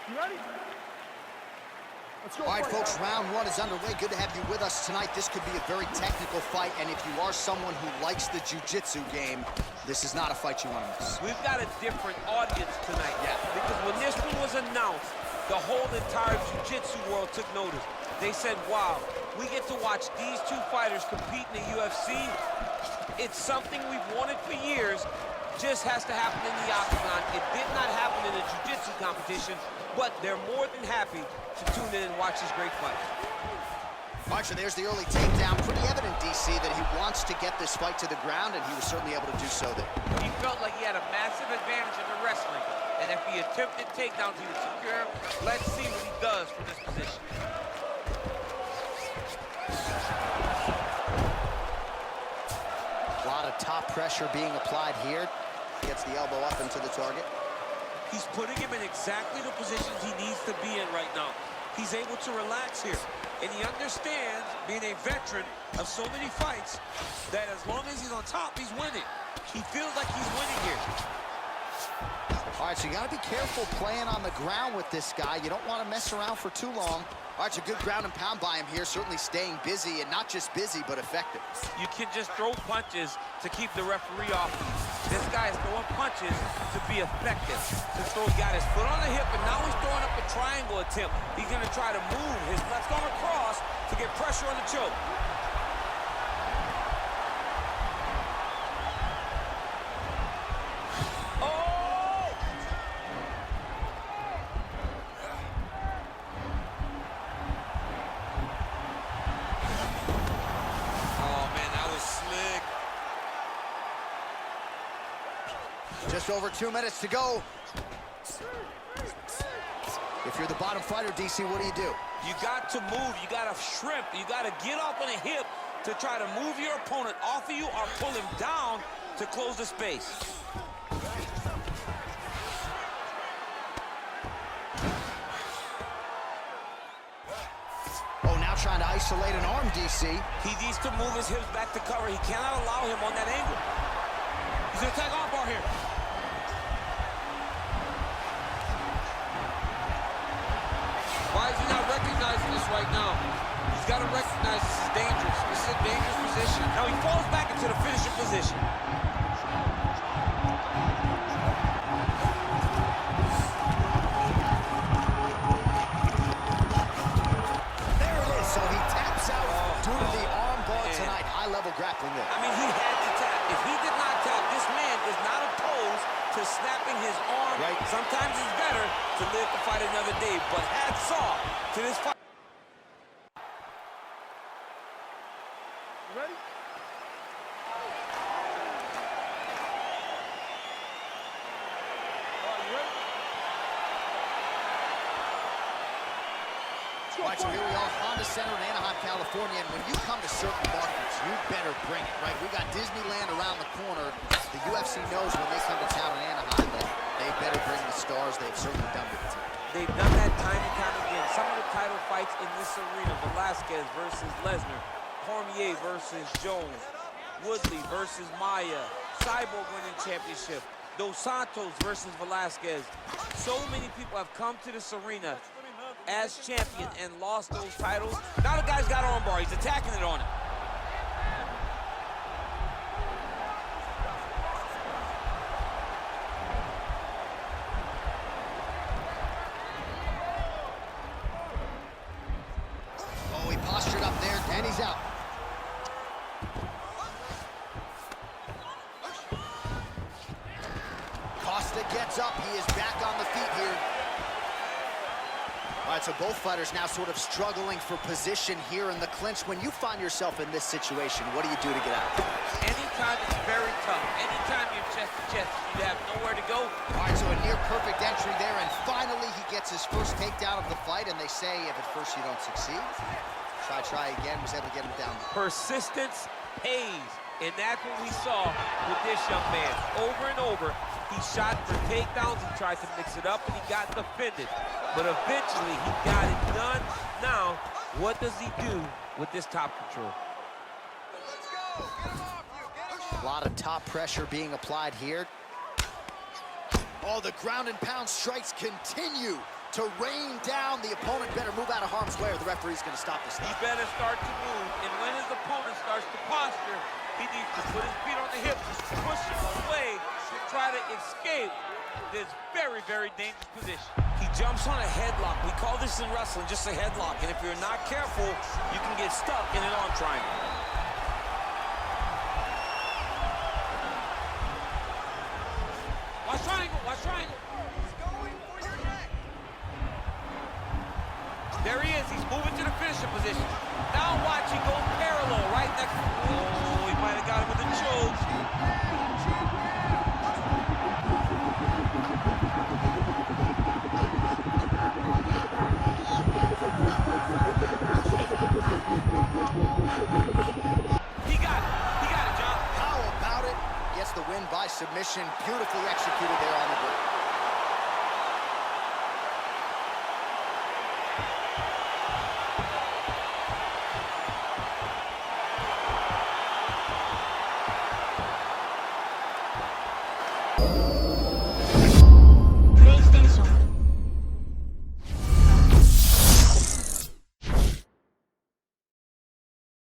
You ready? Let's go. All right, folks, round one is underway. Good to have you with us tonight. This could be a very technical fight, and if you are someone who likes the jiu-jitsu game, this is not a fight you want to miss. We've got a different audience tonight, because when this one was announced, the whole entire jiu-jitsu world took notice. They said, wow, we get to watch these two fighters compete in the UFC. It's something we've wanted for years. Just has to happen in the octagon. It did not happen in a jiu-jitsu competition, but they're more than happy to tune in and watch this great fight. Archer, there's the early takedown. Pretty evident, DC, that he wants to get this fight to the ground, and he was certainly able to do so there. He felt like he had a massive advantage in the wrestling, and if he attempted takedowns, he would secure him. Let's see what he does from this position. A lot of top pressure being applied here. Gets the elbow up into the target. He's putting him in exactly the positions he needs to be in right now. He's able to relax here. And he understands, being a veteran of so many fights, that as long as he's on top, he's winning. He feels like he's winning here. All right, so you got to be careful playing on the ground with this guy. You don't want to mess around for too long. All right, it's a good ground and pound by him here, certainly staying busy, and not just busy, but effective. You can just throw punches to keep the referee off you. This guy is throwing punches to be effective. He's got his foot on the hip, and now he's throwing up a triangle attempt. He's going to try to move his left arm across to get pressure on the choke. Just over 2 minutes to go. If you're the bottom fighter, DC, what do? You got to move. You got to shrimp. You got to get up on a hip to try to move your opponent off of you or pull him down to close the space. Oh, now trying to isolate an arm, DC. He needs to move his hips back to cover. He cannot allow him on that angle. He's going to tag arm bar here. Why is he not recognizing this right now? He's got to recognize this is dangerous. This is a dangerous position. Now he falls back into the finishing position. There it is. So he taps out due to the arm bar tonight. High-level grappling there. I mean, he had to tap. If he did not tap, this man is not opposed to snapping his arm. Right. Sometimes it's better to live to fight another day, but hats off to this fight. You ready? All right, so here we are, Honda Center in Anaheim, California, and when you come to certain markets, you better bring it, right? We got Disneyland around the corner. The UFC knows when they come to town in Anaheim that they better bring the stars. They've certainly done with it. They've done that time and time again. Some of the title fights in this arena, Velasquez versus Lesnar, Cormier versus Jones, Woodley versus Maia, Cyborg winning championship, Dos Santos versus Velasquez. So many people have come to this arena as champion and lost those titles. Now the guy's got armbar. He's attacking it on it. Oh, he postured up there, and he's out. Costa gets up. He is back on the feet here. All right, so both fighters now sort of struggling for position here in the clinch. When you find yourself in this situation, what do you do to get out? Anytime it's very tough. Anytime you're chest to chest, you have nowhere to go. All right, so a near-perfect entry there, and finally he gets his first takedown of the fight, and they say if at first you don't succeed, try again, was able to get him down. Persistence pays, and that's what we saw with this young man. Over and over, he shot for takedowns, he tried to mix it up, and he got defended. But eventually, he got it done. Now, what does he do with this top control? Let's go! Get him off you! Get him off! A lot of top pressure being applied here. Oh, the ground and pound strikes continue to rain down. The opponent better move out of harm's way or the referee's going to stop this He stuff. better start to move, and when his opponent starts to posture, he needs to put his feet on the hips, push him away to try to escape this very, very dangerous position. He jumps on a headlock. We call this in wrestling just a headlock, and if you're not careful, you can get stuck in an arm triangle. Watch triangle, watch triangle. He's going for your neck. There he is, he's moving to the finishing position. Now watch, he goes parallel, right next. Oh, he might have got him with a choke. He got it, John. How about it? Gets the win by submission. Beautifully executed there on the ground.